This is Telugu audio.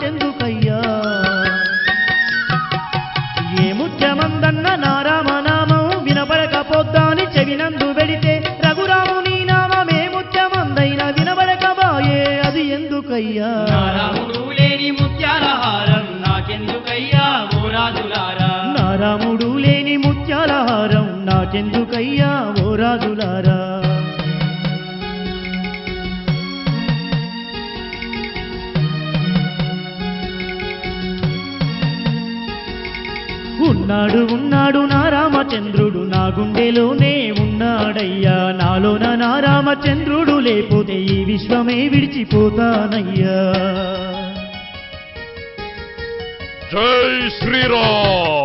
నాకెందుకయ్యా ఏ ముత్యమందన్న నా రామనామం వినబడకపోద్దాని చెవినందు వెడితే రఘురాముని నామమే ముత్యమందైన వినబడకబాయే అది ఎందుకయ్యా రాముడు లేని ముత్యాల హారం నాకెందుకయ్యా ఓ రాజులారా రాముడు లేని ముత్యాల హారం నాకెందుకయ్యా ఓ రాజులారా ఉన్నాడు ఉన్నాడు నా రామచంద్రుడు నా గుండెలోనే ఉన్నాడయ్యా నాలోన నా రామచంద్రుడు లేకపోతే ఈ విశ్వమే విడిచిపోతానయ్యా జై శ్రీరామ్.